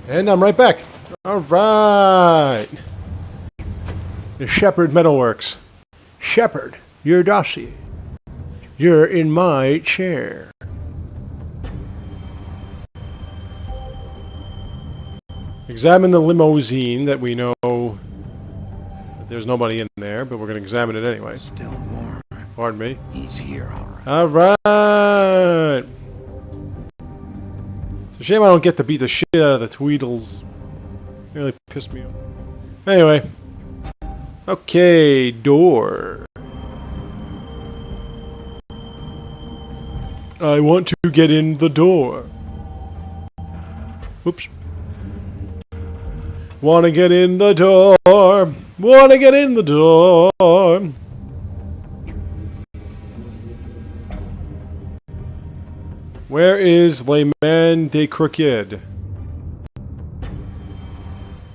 And I'm right back. Alright. The Shepherd Metalworks. Shepherd, your dossier. You're in my chair. Examine the limousine that we know that there's nobody in there, but we're going to examine it anyway. Still warm. Pardon me. He's here, all right. Alright. It's a shame I don't get to beat the shit out of the Tweedles. It really pissed me off. Anyway. Okay, door. I want to get in the door. Oops. Wanna get in the door. Wanna get in the door. Where is Le Man de Crooked?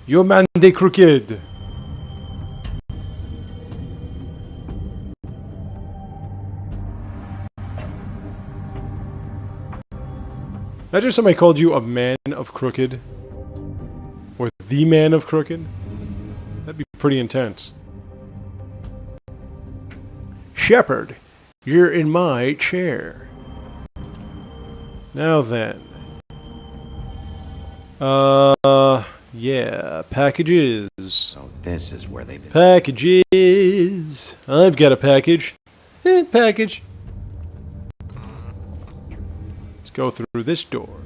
Your man de Crooked. Imagine somebody called you a man of crooked. Or the man of crooked. That'd be pretty intense. Shepherd, you're in my chair. Now then. Yeah, packages. So this is where they've been. Packages. I've got a package. Package. Go through this door.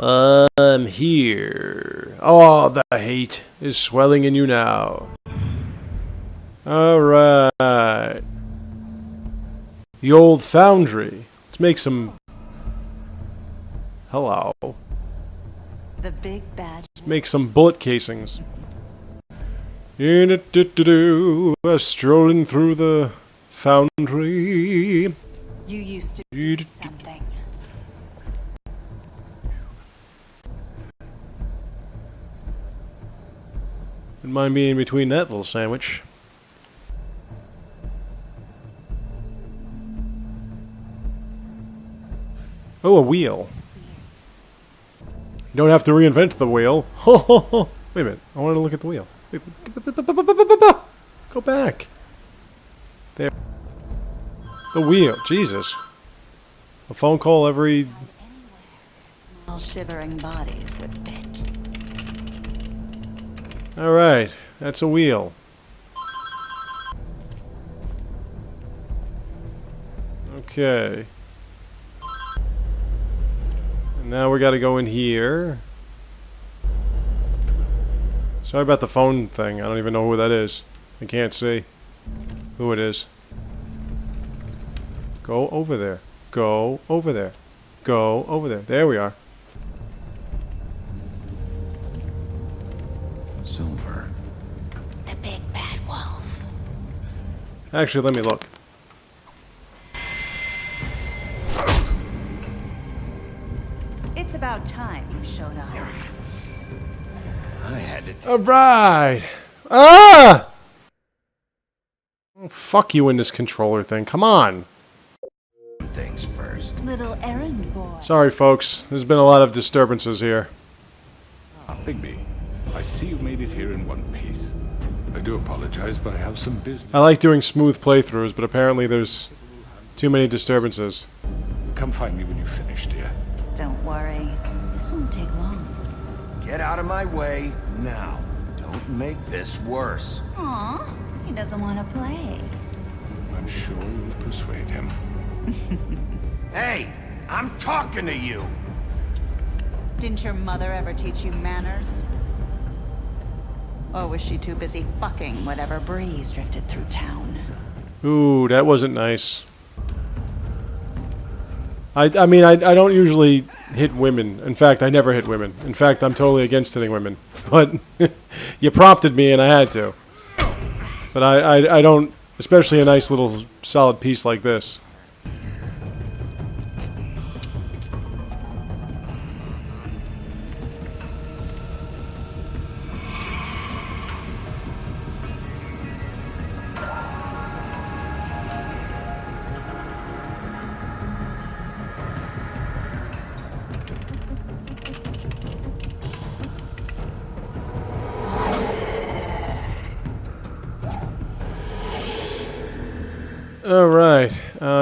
I'm here. Oh, the hate is swelling in you now. Alright. The old Foundry. Let's make some... Hello. The big bad... Let's make some bullet casings. Strolling through the Foundry. You used to do something. Wouldn't mind being in between that little sandwich. Oh, a wheel. You don't have to reinvent the wheel. Wait a minute. I want to look at the wheel. Wait. Go back. There. The wheel. Jesus. A phone call every... Small shivering bodies would fit. Alright. That's a wheel. Okay. And now we gotta go in here. Sorry about the phone thing. I don't even know who that is. I can't see who it is. Go over there. Go over there. Go over there. There we are. Silver. The big bad wolf. Actually, let me look. It's about time you showed up. I had to take Alright! Ah! Oh, fuck you in this controller thing. Come on. things first. Little errand boy. Sorry, folks. There's been a lot of disturbances here. Ah, Bigby, I see you made it here in one piece. I do apologize, but I have some business. I like doing smooth playthroughs, but apparently there's too many disturbances. Come find me when you've finished, dear. Don't worry. This won't take long. Get out of my way now. Don't make this worse. Aw, he doesn't want to play. I'm sure you'll persuade him. Hey, I'm talking to you. Didn't your mother ever teach you manners? Or was she too busy fucking whatever breeze drifted through town? Ooh, that wasn't nice. I mean, I don't usually hit women. In fact, I never hit women. In fact, I'm totally against hitting women. But you prompted me and I had to. But I don't, especially a nice little solid piece like this.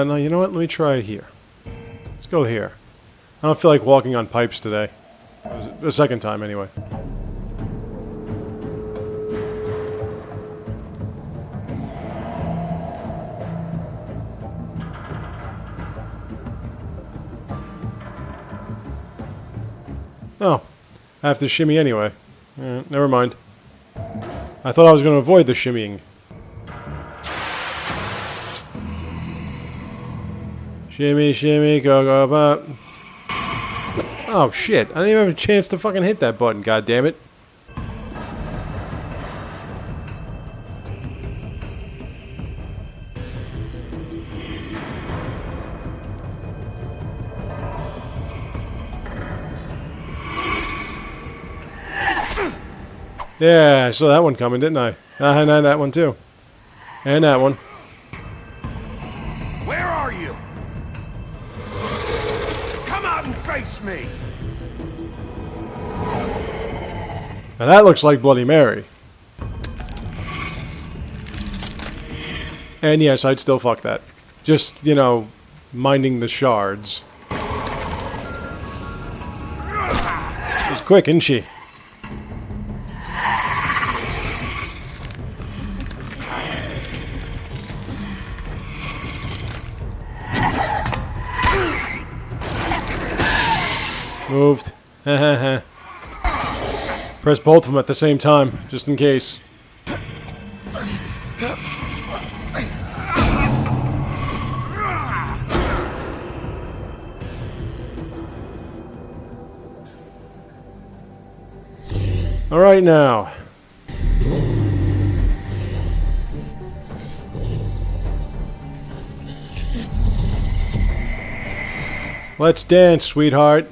No, you know what? Let me try here. Let's go here. I don't feel like walking on pipes today. The second time, anyway. Oh, I have to shimmy anyway. Never mind. I thought I was going to avoid the shimmying. Shimmy, shimmy, go, go, bop. Oh, shit. I didn't even have a chance to fucking hit that button, goddammit. Yeah, I saw that one coming, didn't I? And that one, too. And that one. Where are you? Come out and face me! Now that looks like Bloody Mary. And yes, I'd still fuck that. Just, you know, minding the shards. She's quick, isn't she? Moved. Press both of them at the same time, just in case. All right now. Let's dance, sweetheart.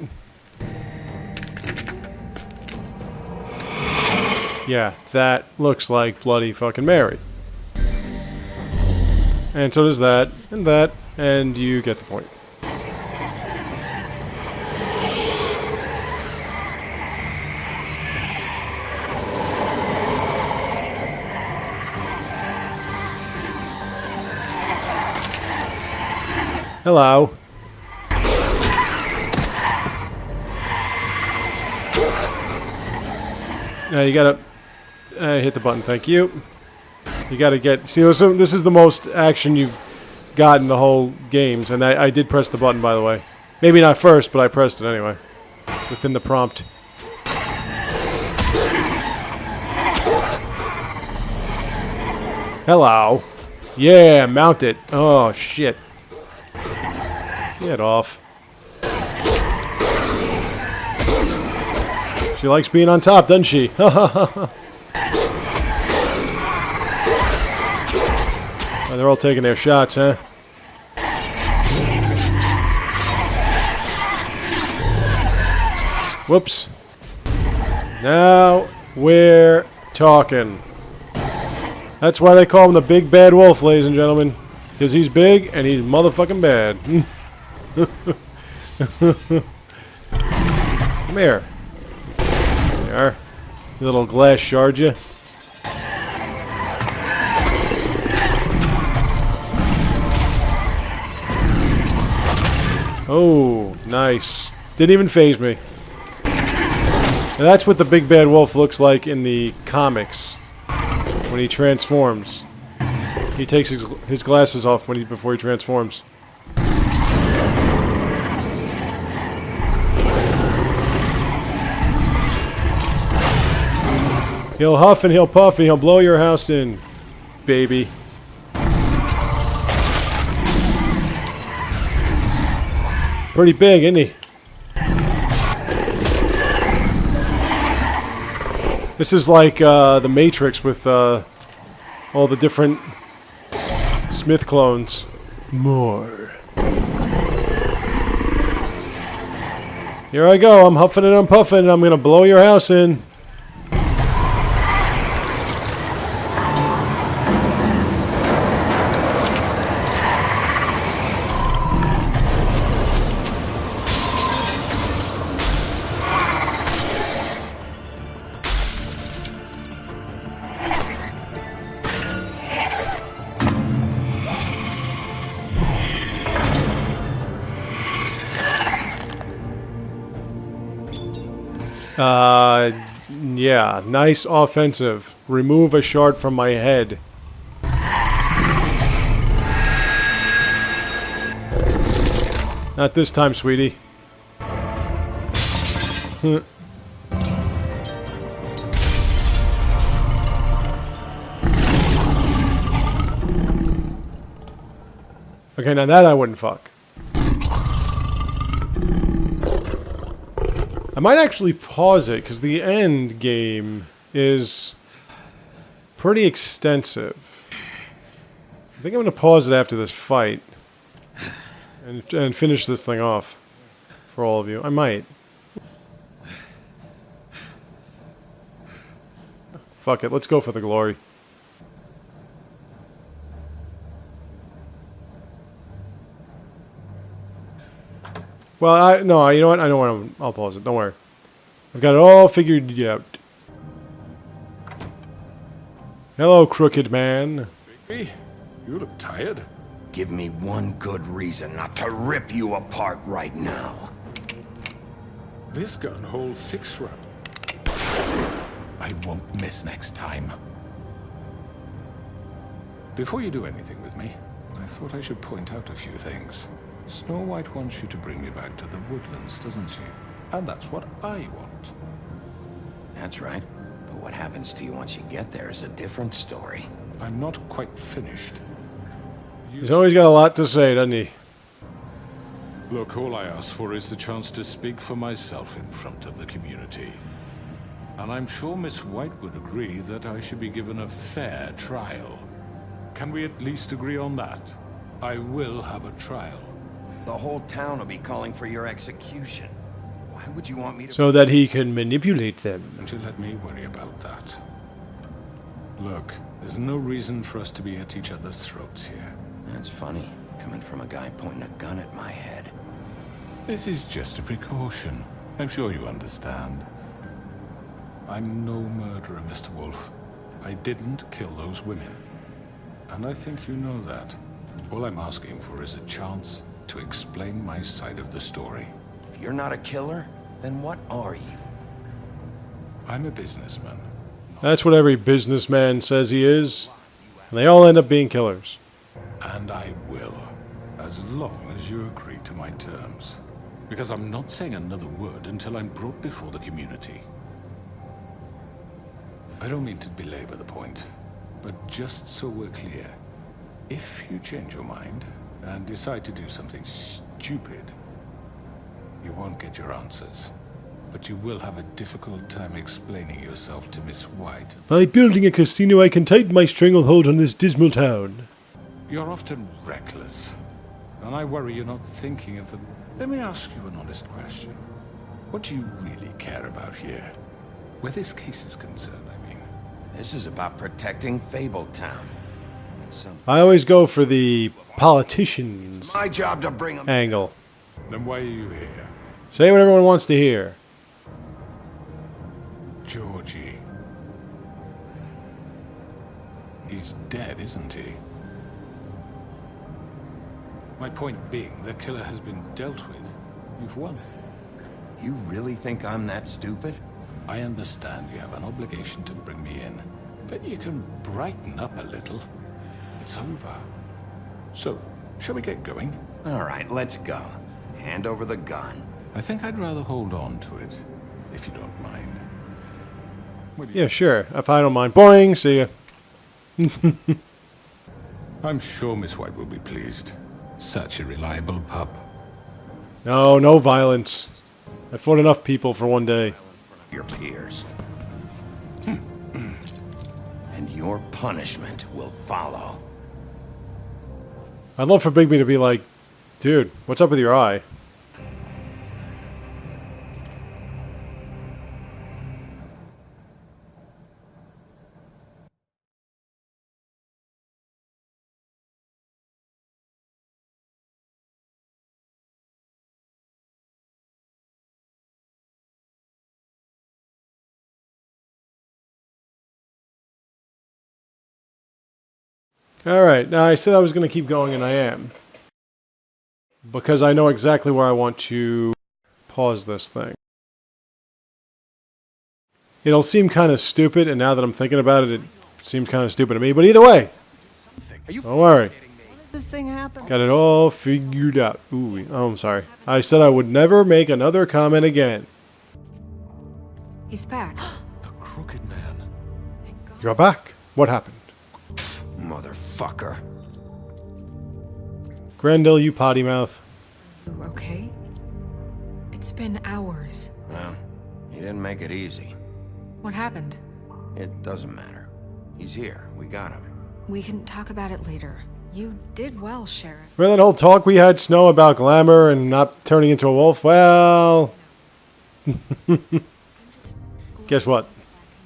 Yeah, that looks like Bloody fucking Mary. And so does that, and you get the point. Hello. You gotta hit the button, thank you. You gotta get... See, this is the most action you've gotten the whole games, and I did press the button, by the way. Maybe not first, but I pressed it anyway. Within the prompt. Hello. Yeah, mount it. Oh, shit. Get off. She likes being on top, doesn't she? Oh, they're all taking their shots, huh? Whoops. Now we're talking. That's why they call him the Big Bad Wolf, ladies and gentlemen. Because he's big and he's motherfucking bad. Come here. There you are. You little glass shard, you. Oh, nice. Didn't even faze me. And that's what the Big Bad Wolf looks like in the comics. When he transforms. He takes his glasses off before he transforms. He'll huff and he'll puff and he'll blow your house in, baby. Pretty big, isn't he? This is like the Matrix with all the different Smith clones. More. Here I go. I'm huffing and I'm puffing and I'm going to blow your house in. Yeah, nice offensive. Remove a shard from my head. Not this time, sweetie. Okay, now that I wouldn't fuck. I might actually pause it, because the end game is pretty extensive. I think I'm going to pause it after this fight. And finish this thing off. For all of you. I might. Fuck it, let's go for the glory. Well, no, you know what? I know where I'll pause it. Don't worry. I've got it all figured out. Hello, crooked man. Hey, you look tired. Give me one good reason not to rip you apart right now. This gun holds 6 rounds. I won't miss next time. Before you do anything with me, I thought I should point out a few things. Snow White wants you to bring me back to the woodlands, doesn't she? And that's what I want. That's right. But what happens to you once you get there is a different story. I'm not quite finished. He's always got a lot to say, doesn't he? Look, all I ask for is the chance to speak for myself in front of the community. And I'm sure Miss White would agree that I should be given a fair trial. Can we at least agree on that? I will have a trial. The whole town will be calling for your execution. Why would you want me to... So that he can manipulate them. Don't you let me worry about that. Look, there's no reason for us to be at each other's throats here. That's funny, coming from a guy pointing a gun at my head. This is just a precaution. I'm sure you understand. I'm no murderer, Mr. Wolf. I didn't kill those women. And I think you know that. All I'm asking for is a chance to explain my side of the story. If you're not a killer, then what are you? I'm a businessman. That's what every businessman says he is. And they all end up being killers. And I will, as long as you agree to my terms. Because I'm not saying another word until I'm brought before the community. I don't mean to belabor the point, but just so we're clear, if you change your mind and decide to do something stupid, you won't get your answers. But you will have a difficult time explaining yourself to Miss White. By building a casino, I can tighten my stranglehold on this dismal town. You're often reckless, and I worry you're not thinking of the... Let me ask you an honest question. What do you really care about here? Where this case is concerned, I mean. This is about protecting Fabletown. I always go for the politicians My job to bring them. angle. Then why are you here? Say what everyone wants to hear. Georgie. He's dead, isn't he? My point being, the killer has been dealt with. You've won. You really think I'm that stupid? I understand you have an obligation to bring me in, but you can brighten up a little. It's over. So, shall we get going? All right, let's go. Hand over the gun. I think I'd rather hold on to it, if you don't mind. Yeah, sure. If I don't mind. Boing, see ya. I'm sure Miss White will be pleased. Such a reliable pup. No, no violence. I fought enough people for one day. Your peers. And your punishment will follow. I'd love for Bigby to be like, dude, what's up with your eye? Alright, now I said I was going to keep going, and I am. Because I know exactly where I want to pause this thing. It'll seem kind of stupid, and now that I'm thinking about it, it seems kind of stupid to me. But either way, don't worry. This thing happened. Got it all figured out. Ooh, oh, I'm sorry. I said I would never make another comment again. He's back. The Crooked Man. You're back. What happened? Motherfucker. Grendel, you potty mouth. You okay? It's been hours. Well, he didn't make it easy. What happened? It doesn't matter. He's here. We got him. We can talk about it later. You did well, Sheriff. Remember that whole talk we had, Snow, about glamour and not turning into a wolf? Well... Guess what?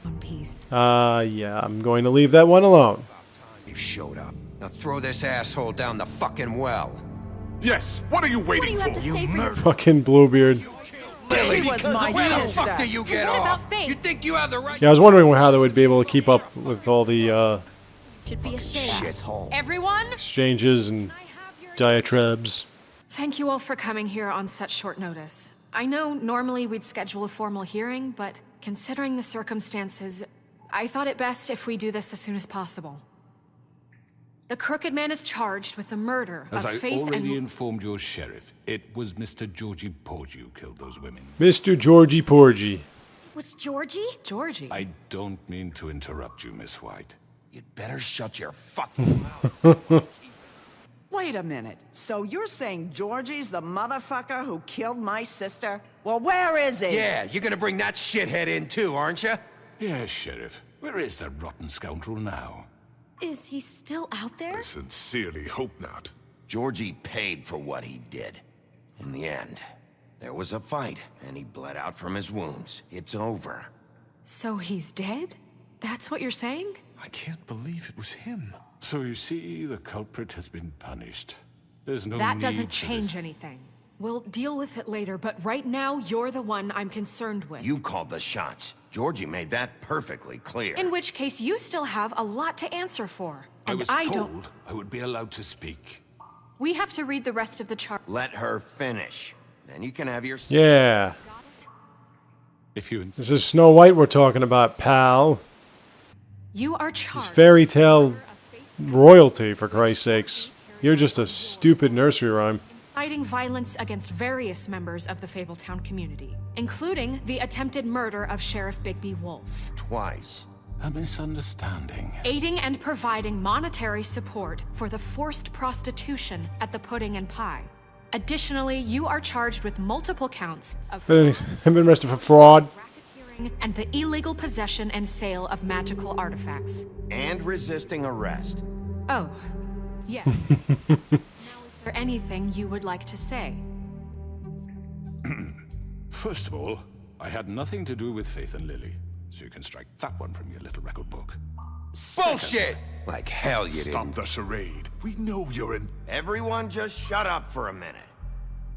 One piece. Yeah, I'm going to leave that one alone. You showed up. Now throw this asshole down the fucking well. Yes, what are you waiting for? Fucking Bluebeard. She was my Where the sister. fuck do you get off? You think you have the right... Yeah, I was wondering how they would be able to keep up with all the Should be ashamed. Shithole. Everyone, exchanges and diatribes. Thank you all for coming here on such short notice. I know normally we'd schedule a formal hearing, but considering the circumstances, I thought it best if we do this as soon as possible. The Crooked Man is charged with the murder As of I Faith already and... informed your sheriff, it was Mr. Georgie Porgy who killed those women. Mr. Georgie Porgy. what's Georgie? Georgie? I don't mean to interrupt you, Miss White. You'd better shut your fucking mouth. Wait a minute. So you're saying Georgie's the motherfucker who killed my sister? Well, where is he? Yeah, you're gonna bring that shithead in too, aren't you? Yes, Sheriff. Where is that rotten scoundrel now? Is he still out there? I sincerely hope not. Georgie paid for what he did. In the end, there was a fight, and he bled out from his wounds. It's over. So he's dead? That's what you're saying? I can't believe it was him. So you see, the culprit has been punished. There's no That need doesn't for change this. anything. We'll deal with it later, but right now, you're the one I'm concerned with. You called the shots. Georgie made that perfectly clear. In which case, you still have a lot to answer for. I And was don't... told I would be allowed to speak. We have to read the rest of the chart. Let her finish. Then you can have your... Yeah. If you This insist. is Snow White we're talking about, pal. You are This charged. fairy tale royalty, for Christ's sakes. You're just a stupid nursery rhyme. Inciting violence against various members of the Fabletown community, including the attempted murder of Sheriff Bigby Wolf. Twice. A misunderstanding. Aiding and providing monetary support for the forced prostitution at the Pudding and Pie. Additionally, you are charged with multiple counts of I've been arrested for fraud. racketeering and the illegal possession and sale of magical artifacts. And resisting arrest. Oh, yes. Now, is there anything you would like to say? First of all, I had nothing to do with Faith and Lily, so you can strike that one from your little record book. Bullshit! Like hell you Stop didn't. the charade. We know you're in... Everyone just shut up for a minute.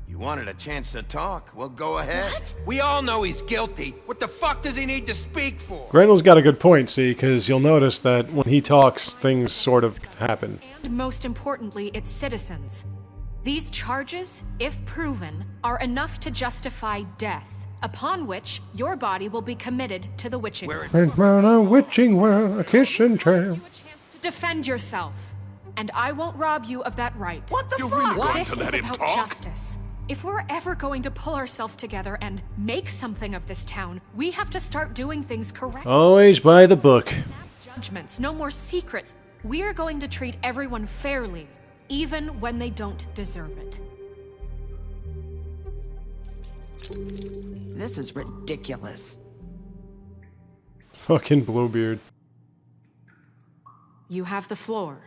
You wanted a chance to talk? Well, go ahead. What? We all know he's guilty. What the fuck does he need to speak for? Grendel's got a good point, see, because you'll notice that when he talks, things sort of happen. And most importantly, its citizens. These charges, if proven, are enough to justify death, upon which your body will be committed to the witching well. A witching well, a kissing trail. To defend yourself. And I won't rob you of that right. What the You're fuck? really going This to is let him about talk? justice. If we're ever going to pull ourselves together and make something of this town, we have to start doing things correctly. Always by the book. Judgments, no more secrets. We are going to treat everyone fairly, even when they don't deserve it. This is ridiculous. Fucking Bluebeard. You have the floor.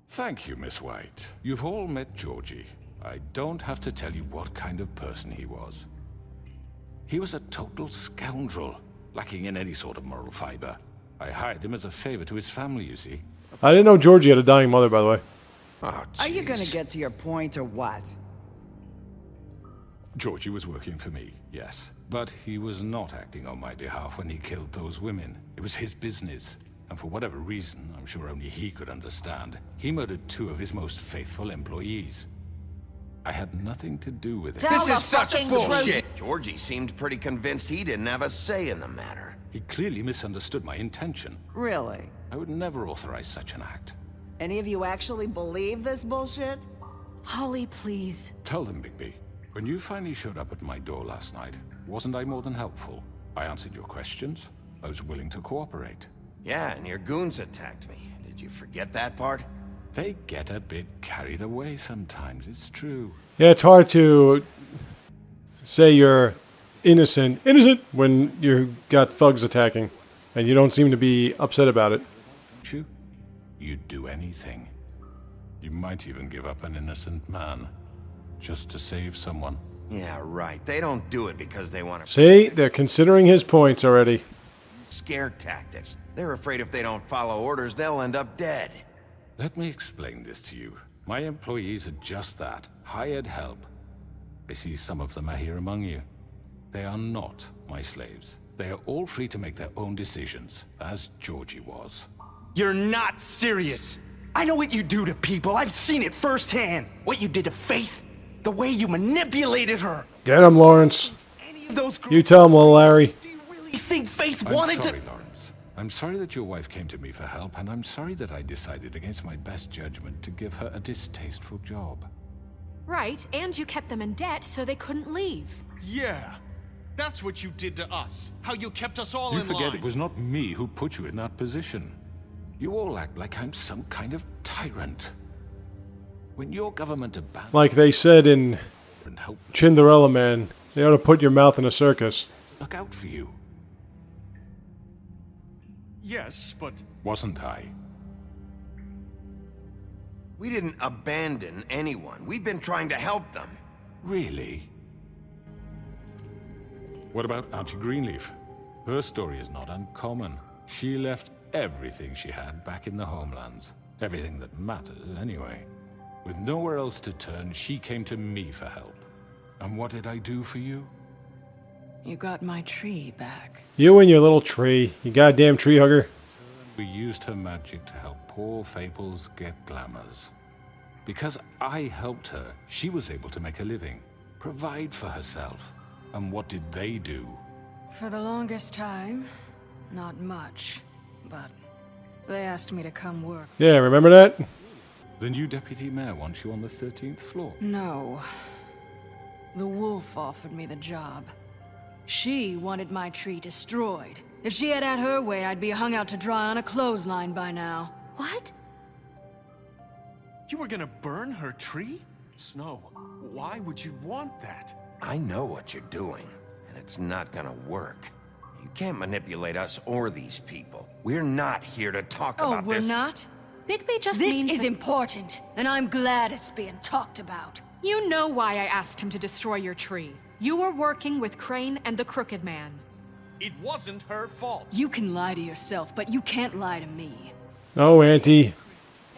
Thank you, Miss White. You've all met Georgie. I don't have to tell you what kind of person he was. He was a total scoundrel, lacking in any sort of moral fiber. I hired him as a favor to his family, you see. I didn't know Georgie had a dying mother, by the way. Oh, Are you gonna jeez. get to your point or what? Georgie was working for me, yes. But he was not acting on my behalf when he killed those women. It was his business. And for whatever reason, I'm sure only he could understand, he murdered 2 of his most faithful employees. I had nothing to do with it. Tell the fucking truth. Georgie seemed pretty convinced he didn't have a say in the matter. He clearly misunderstood my intention. Really? I would never authorize such an act. Any of you actually believe this bullshit? Holly, please. Tell them, Bigby. When you finally showed up at my door last night, wasn't I more than helpful? I answered your questions. I was willing to cooperate. Yeah, and your goons attacked me. Did you forget that part? They get a bit carried away sometimes, it's true. Yeah, it's hard to say you're innocent when you got thugs attacking, and you don't seem to be upset about it. You'd do anything. You might even give up an innocent man, just to save someone. Yeah, right. They don't do it because they want to... See, they're considering his points already. Scare tactics. They're afraid if they don't follow orders, they'll end up dead. Let me explain this to you. My employees are just that, hired help. I see some of them are here among you. They are not my slaves. They are all free to make their own decisions, as Georgie was. You're not serious. I know what you do to people. I've seen it firsthand. What you did to Faith. The way you manipulated her. Get him, Lawrence. Any of those You tell him, little Larry. Do you really think Faith I'm wanted sorry, to... Lawrence. I'm sorry that your wife came to me for help, and I'm sorry that I decided against my best judgment to give her a distasteful job. Right, and you kept them in debt so they couldn't leave. Yeah. That's what you did to us. How you kept us all You in forget line. it was not me who put you in that position. You all act like I'm some kind of tyrant. When your government abandoned Like they said in and help Cinderella Man, they ought to put your mouth in a circus. look out for you, Yes, but... wasn't I? We didn't abandon anyone. We've been trying to help them. Really? What about Archie Greenleaf? Her story is not uncommon. She left everything she had back in the homelands. Everything that matters, anyway. With nowhere else to turn, she came to me for help. And what did I do for you? You got my tree back. You and your little tree, you goddamn tree hugger. We used her magic to help poor Fables get glamours. Because I helped her, she was able to make a living, provide for herself. And what did they do? For the longest time, not much. But they asked me to come work. Yeah, remember that? The new deputy mayor wants you on the 13th floor. No. The wolf offered me the job. She wanted my tree destroyed. If she had her way, I'd be hung out to dry on a clothesline by now. What? You were gonna burn her tree? Snow, why would you want that? I know what you're doing, and it's not gonna work. You can't manipulate us or these people. We're not here to talk Oh, about we're this. not? Bigby just This means is that- important, and I'm glad it's being talked about. You know why I asked him to destroy your tree. You were working with Crane and the Crooked Man. It wasn't her fault. You can lie to yourself, but you can't lie to me. Oh, Auntie.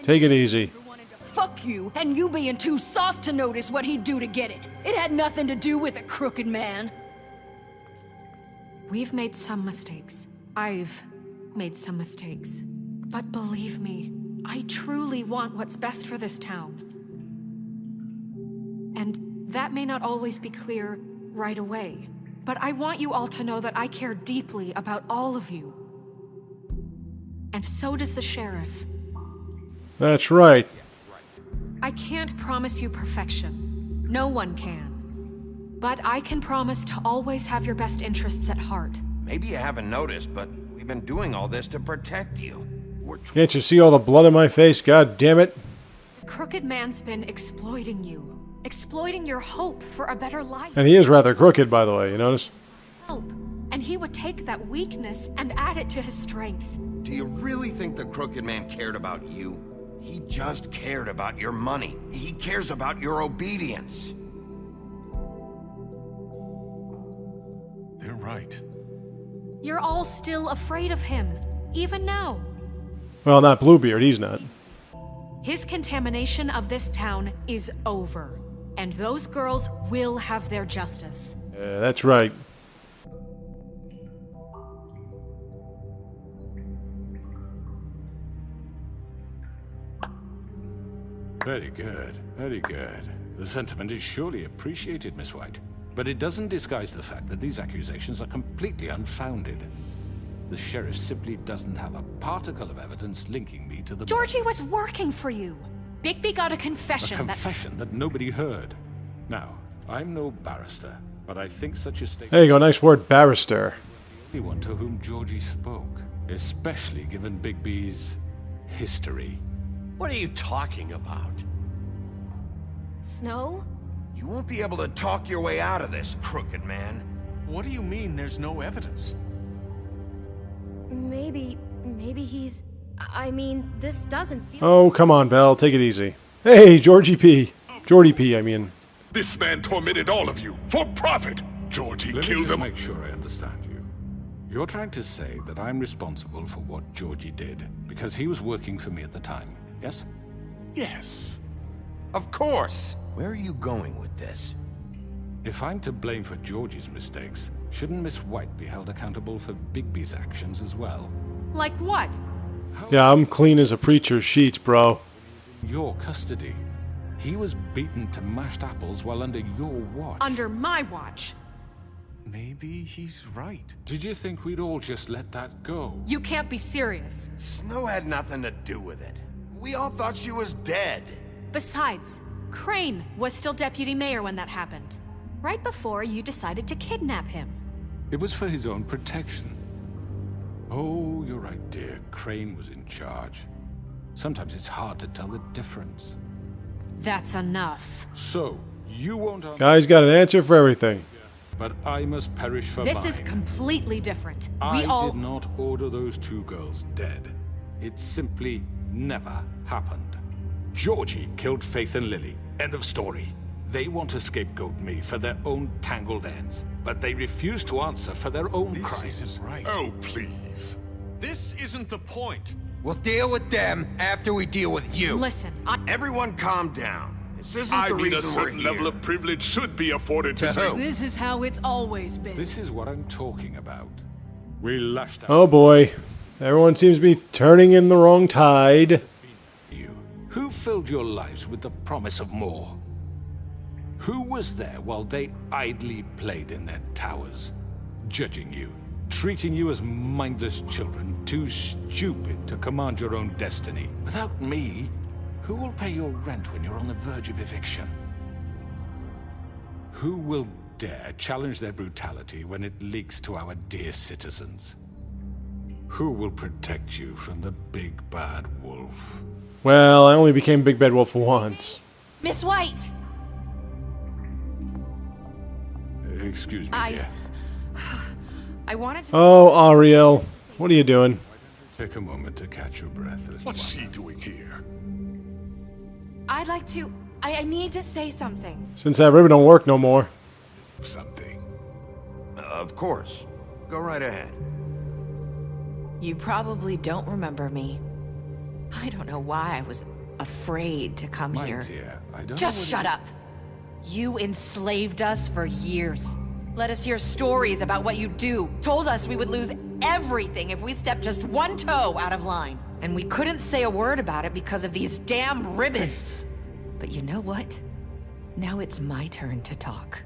Take it easy. Fuck you, and you being too soft to notice what he'd do to get it. It had nothing to do with a crooked man. We've made some mistakes. I've made some mistakes. But believe me, I truly want what's best for this town. And that may not always be clear right away. But I want you all to know that I care deeply about all of you. And so does the sheriff. That's right. I can't promise you perfection. No one can. But I can promise to always have your best interests at heart. Maybe you haven't noticed, but we've been doing all this to protect you. We're Can't you see all the blood on my face? God damn it. Crooked Man's been exploiting you. Exploiting your hope for a better life. And he is rather crooked, by the way, you notice? Help. And he would take that weakness and add it to his strength. Do you really think the Crooked Man cared about you? He just cared about your money. He cares about your obedience. They're right. You're all still afraid of him, even now. Well, not Bluebeard, he's not. His contamination of this town is over. And those girls will have their justice. Yeah, that's right. Very good, very good. The sentiment is surely appreciated, Miss White. But it doesn't disguise the fact that these accusations are completely unfounded. The sheriff simply doesn't have a particle of evidence linking me to the... Georgie was working for you. Bigby got a confession. A confession that nobody heard. Now, I'm no barrister, but I think such a statement... There you go, nice word, barrister. ...the one to whom Georgie spoke, especially given Bigby's history. What are you talking about? Snow? You won't be able to talk your way out of this, crooked man. What do you mean there's no evidence? Maybe he's... I mean, this doesn't feel... Oh, come on, Belle, take it easy. Hey, Georgie P. Jordy P, I mean. This man tormented all of you for profit. Georgie Let me killed just them. make sure I understand you. You're trying to say that I'm responsible for what Georgie did because he was working for me at the time, yes? Yes. Of course. Where are you going with this? If I'm to blame for Georgie's mistakes, shouldn't Miss White be held accountable for Bigby's actions as well? Like what? Yeah, I'm clean as a preacher's sheets, bro. Your custody. He was beaten to mashed apples while under your watch. Under my watch. Maybe he's right. Did you think we'd all just let that go? You can't be serious. Snow had nothing to do with it. We all thought she was dead. Besides, Crane was still deputy mayor when that happened. Right before you decided to kidnap him. It was for his own protection. Oh, you're right, dear. Crane was in charge. Sometimes it's hard to tell the difference. That's enough. So, you won't... Guy's got an answer for everything. But I must perish for This mine. is completely different. I We all... did not order those two girls dead. It simply never happened. Georgie killed Faith and Lily. End of story. They want to scapegoat me for their own tangled ends, but they refuse to answer for their own This crimes. isn't right. Oh, please. This isn't the point. We'll deal with them after we deal with you. Listen, Everyone calm down. This isn't I the mean, a reason we're certain here. level of privilege should be afforded to... To who? This is how it's always been. This is what I'm talking about. We lashed out. Oh boy. Everyone seems to be turning in the wrong tide. You. Who filled your lives with the promise of more? Who was there while they idly played in their towers, judging you, treating you as mindless children, too stupid to command your own destiny? Without me, who will pay your rent when you're on the verge of eviction? Who will dare challenge their brutality when it leaks to our dear citizens? Who will protect you from the big bad wolf? Well, I only became Big Bad Wolf once. Miss White! Excuse me, dear. I wanted to... Oh, Arielle. What are you doing? Take a moment to catch your breath. Little What's one. she doing here? I'd like to... I need to say something. Since that ribbon don't work no more. Something. Of course. Go right ahead. You probably don't remember me. I don't know why I was afraid to come My here. dear, I don't Just know shut up. You enslaved us for years. Let us hear stories about what you do. Told us we would lose everything if we stepped just one toe out of line. And we couldn't say a word about it because of these damn ribbons. But you know what? Now it's my turn to talk.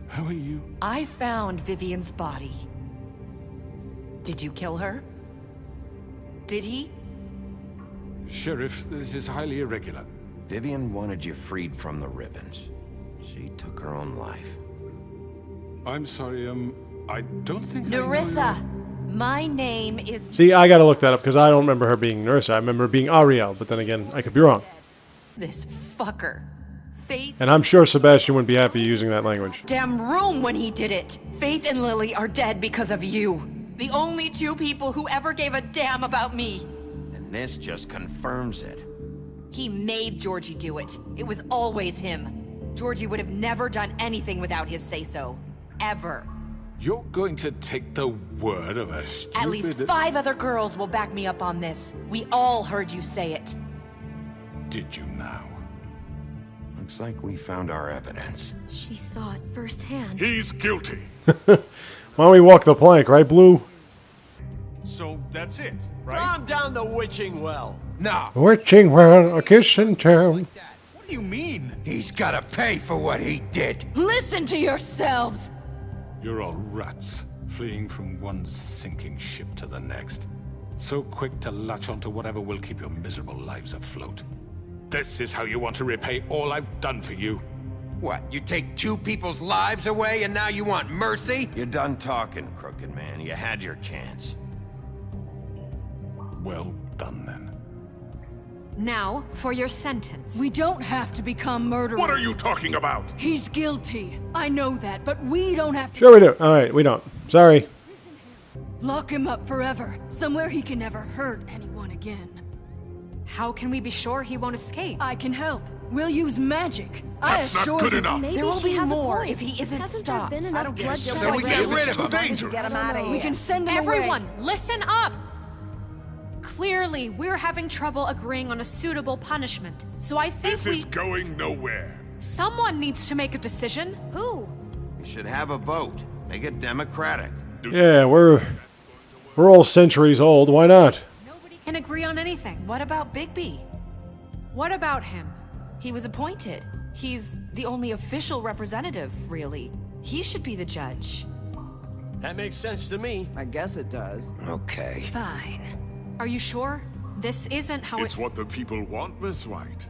How are you? I found Vivian's body. Did you kill her? Did he? Sheriff, this is highly irregular. Vivian wanted you freed from the ribbons. She took her own life. I'm sorry, I don't think Nerissa! My name is... See, I gotta look that up because I don't remember her being Nerissa. I remember her being Arielle, but then again, I could be wrong. This fucker. Faith... And I'm sure Sebastian wouldn't be happy using that language. Damn room when he did it! Faith and Lily are dead because of you. The only two people who ever gave a damn about me. And this just confirms it. He made Georgie do it. It was always him. Georgie would have never done anything without his say-so. Ever. You're going to take the word of a stupid... At least 5 other girls will back me up on this. We all heard you say it. Did you now? Looks like we found our evidence. She saw it firsthand. He's guilty. Why don't we walk the plank, right, Blue? So that's it, right? Calm down the witching well. No. Witching well, a kiss in town. What do you mean? He's gotta pay for what he did. Listen to yourselves! You're all rats, fleeing from one sinking ship to the next. So quick to latch onto whatever will keep your miserable lives afloat. This is how you want to repay all I've done for you? What, you take 2 people's lives away and now you want mercy? You're done talking, Crooked Man. You had your chance. Well done, then. Now, for your sentence. We don't have to become murderers. What are you talking about? He's guilty. I know that, but we don't have to... Sure we do. Alright, we don't. Sorry. Lock him up forever, somewhere he can never hurt anyone again. How can we be sure he won't escape? I can help. We'll use magic. That's not good enough. There will be more if he isn't stopped. I don't get So we get rid of him. Dangerous. Get him out of here. We can send him Everyone, away. listen up! Clearly, we're having trouble agreeing on a suitable punishment. So I think This is going nowhere. someone needs to make a decision. Who? We should have a vote. Make it democratic. Yeah, we're all centuries old. Why not? Nobody can agree on anything. What about Bigby? What about him? He was appointed. He's the only official representative, really. He should be the judge. That makes sense to me. I guess it does. Okay. Fine. Are you sure? This isn't how It's what the people want, Miss White.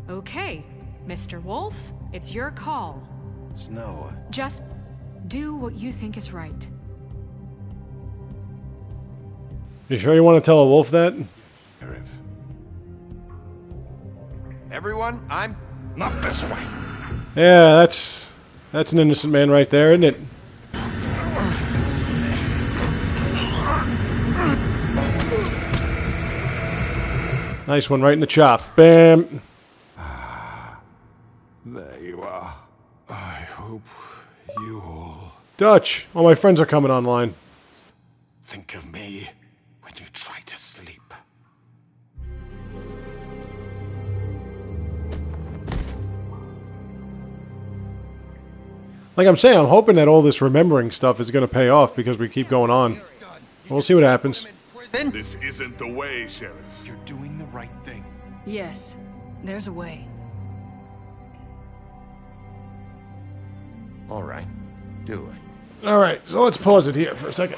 Okay, Mr. Wolf, it's your call. Snow. Just do what you think is right. You sure you want to tell a wolf that? Sheriff. Everyone, I'm... Not this way. Yeah, that's an innocent man right there, isn't it? Nice one right in the chop. Bam. There you are. I hope you all Dutch. All my friends are coming online. think of me when you try to sleep. Like I'm saying, I'm hoping that all this remembering stuff is going to pay off because we keep going on. We'll see what happens. This isn't the way, Sheriff. You're doing the right thing. Yes, there's a way. All right. Do it. All right, so let's pause it here for a second.